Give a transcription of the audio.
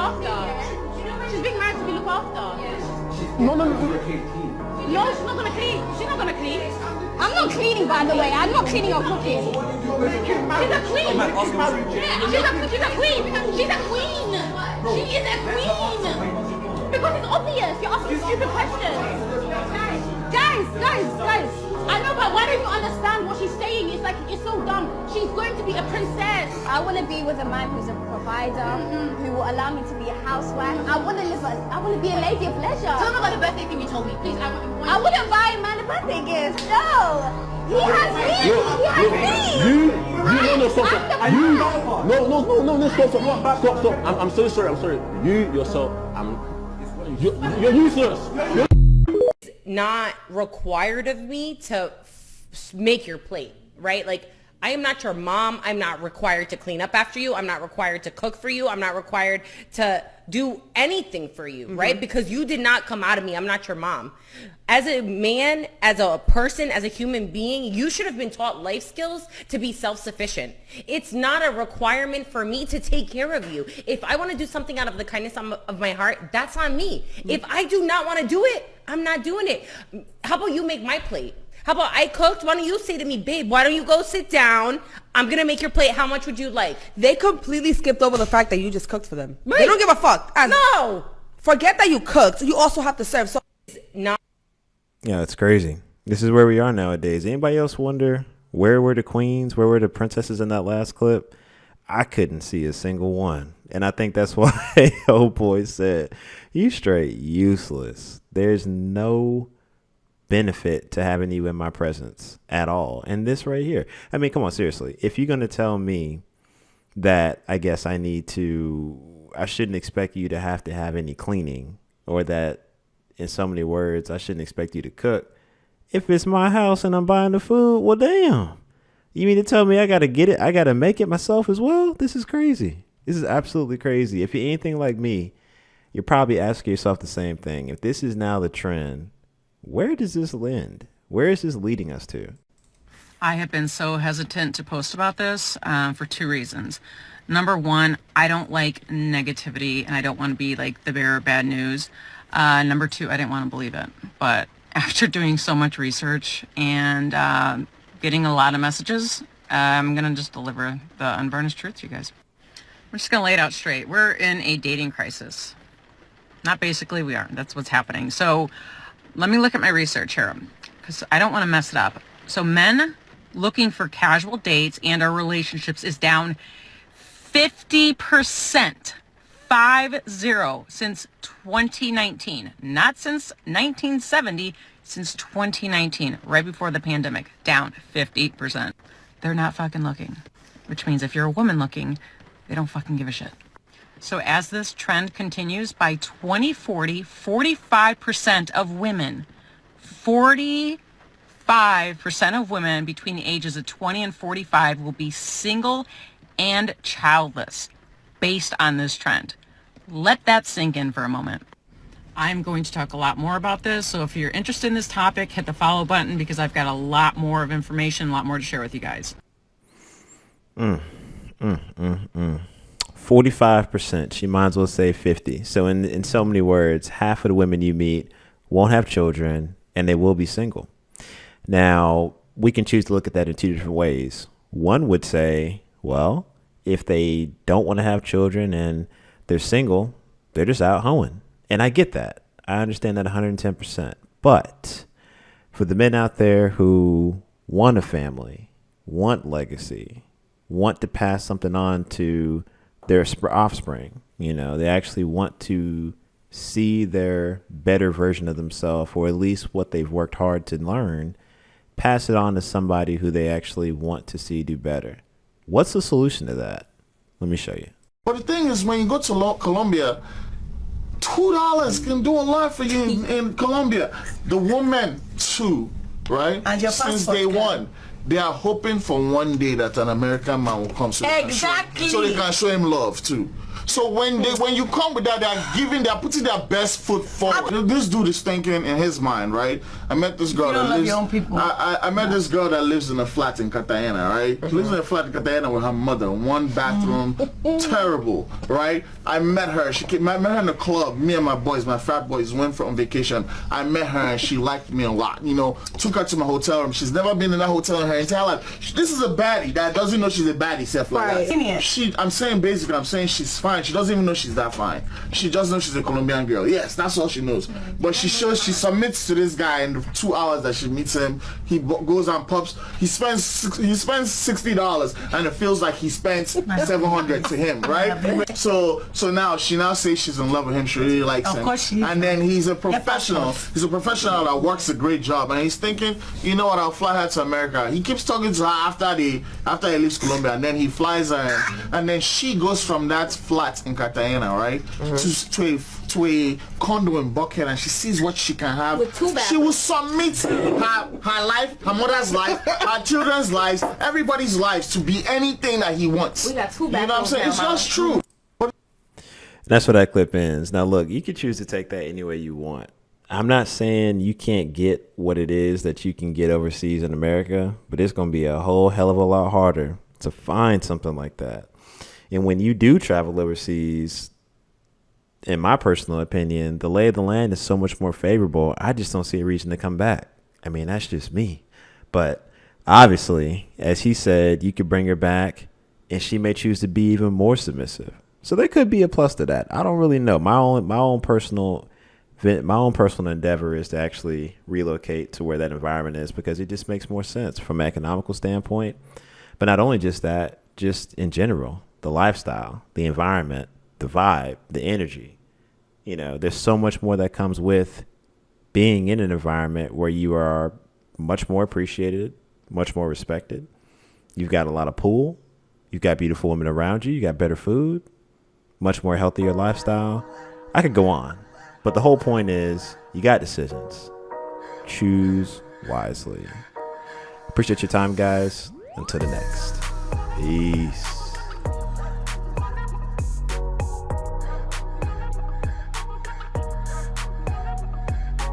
after. She's being married to be looked after. No. No, she's not gonna clean. She's not gonna clean. I'm not cleaning, by the way. I'm not cleaning or cooking. She's a queen. Yeah, she's a queen. She's a queen. She is a queen. Because it's obvious. You're asking stupid questions. Guys. I know, but why don't you understand what she's saying? It's like, it's so dumb. She's going to be a princess. I want to be with a man who's a provider, who will allow me to be a housewife. I want to be a lady of leisure. Tell me about the birthday thing you told me, please. I wouldn't buy a man a birthday gift. No. He has me. Stop. I'm so sorry. You yourself, you're useless. Not required of me to make your plate, right? Like, I am not your mom. I'm not required to clean up after you. I'm not required to cook for you. I'm not required to do anything for you, right? Because you did not come out of me. I'm not your mom. As a man, as a person, as a human being, you should have been taught life skills to be self-sufficient. It's not a requirement for me to take care of you. If I want to do something out of the kindness of my heart, that's on me. If I do not want to do it, I'm not doing it. How about you make my plate? How about I cooked? Why don't you say to me, babe, why don't you go sit down? I'm going to make your plate. How much would you like? They completely skipped over the fact that you just cooked for them. Right. They don't give a fuck. No. Forget that you cooked. You also have to serve. So Not. Yeah, it's crazy. This is where we are nowadays. Anybody else wonder where were the queens? Where were the princesses in that last clip? I couldn't see a single one. And I think that's why old boy said, you straight useless. There's no benefit to having you in my presence at all. And this right here, I mean, come on, seriously. If you're going to tell me that I guess I shouldn't expect you to have any cleaning, or that in so many words, I shouldn't expect you to cook. If it's my house and I'm buying the food, well, damn. You mean to tell me I got to get it? I got to make it myself as well? This is crazy. This is absolutely crazy. If you're anything like me, you're probably asking yourself the same thing. If this is now the trend, where does this end? Where is this leading us to? I have been so hesitant to post about this for two reasons. Number one, I don't like negativity and I don't want to be like the bearer of bad news. Number two, I didn't want to believe it. But after doing so much research and getting a lot of messages, I'm going to just deliver the unvarnished truth to you guys. We're just going to lay it out straight. We're in a dating crisis. Not basically, we are. That's what's happening. So let me look at my research here because I don't want to mess it up. So men looking for casual dates and our relationships is down 50%, 50, since 2019. Not since 1970, since 2019, right before the pandemic, down 50%. They're not fucking looking, which means if you're a woman looking, they don't fucking give a shit. So as this trend continues, by 2040, 45% of women, 45% of women between the ages of 20 and 45 will be single and childless based on this trend. Let that sink in for a moment. I'm going to talk a lot more about this, so if you're interested in this topic, hit the follow button because I've got a lot more of information, a lot more to share with you guys. 45%. She might as well say 50. So in so many words, half of the women you meet won't have children and they will be single. Now, we can choose to look at that in two different ways. One would say, well, if they don't want to have children and they're single, they're just out hoeing. And I get that. I understand that 110%. But for the men out there who want a family, want legacy, want to pass something on to their offspring, they actually want to see their better version of themselves, or at least what they've worked hard to learn, pass it on to somebody who they actually want to see do better. What's the solution to that? Let me show you. But the thing is, when you go to Colombia, $2 can do a lot for you in Colombia. The woman too, right? And your Since passport day can. one. they are hoping for one day that an American man will come so they can show him love too. So when you come with that, they're putting their best foot forward. This dude is thinking in his mind, right? I met this girl that lives. I met this girl that lives in a flat in Cartagena, right? She lives in a flat in Cartagena with her mother, one bathroom, terrible, right? I met her. I met her in the club. Me and my boys, my frat boys, went on vacation. I met her and she liked me a lot. You know, took her to my hotel room. She's never been in that hotel in her entire life. This is a baddie that doesn't know she's a baddie, except like that. I'm saying she's fine. She doesn't even know she's that fine. She just knows she's a Colombian girl. Yes, that's all she knows. But she submits to this guy in the 2 hours that she meets him. He goes and pops. He spends $60, and it feels like he spent $700 to him, right? So now she says she's in love with him. She really likes him. And then he's a professional. He's a professional that works a great job, and he's thinking, you know what? I'll fly her to America. He keeps talking to her after he leaves Colombia, and then he flies her in, and then she goes from that flat in Cartagena, right, to a condo in Buckhead, and she sees what she can have. She will submit her life, her mother's life, her children's lives, everybody's lives to be anything that he wants. We got 2 You know what I'm saying? It's just true. That's where that clip ends. Now, look, you can choose to take that any way you want. I'm not saying you can't get what it is that you can get overseas in America, but it's going to be a whole hell of a lot harder to find something like that. And when you do travel overseas, in my personal opinion, the lay of the land is so much more favorable. I just don't see a reason to come back. I mean, that's just me. But obviously, as he said, you could bring her back and she may choose to be even more submissive. So there could be a plus to that. I don't really know. My own personal endeavor is to actually relocate to where that environment is, because it just makes more sense from an economical standpoint. But not only just that, just in general, the lifestyle, the environment, the vibe, the energy. You know, there's so much more that comes with being in an environment where you are much more appreciated, much more respected. You've got a lot of pool. You've got beautiful women around you. You got better food, much more healthier lifestyle. I could go on. But the whole point is you got decisions. Choose wisely. Appreciate your time, guys. Until the next. Peace.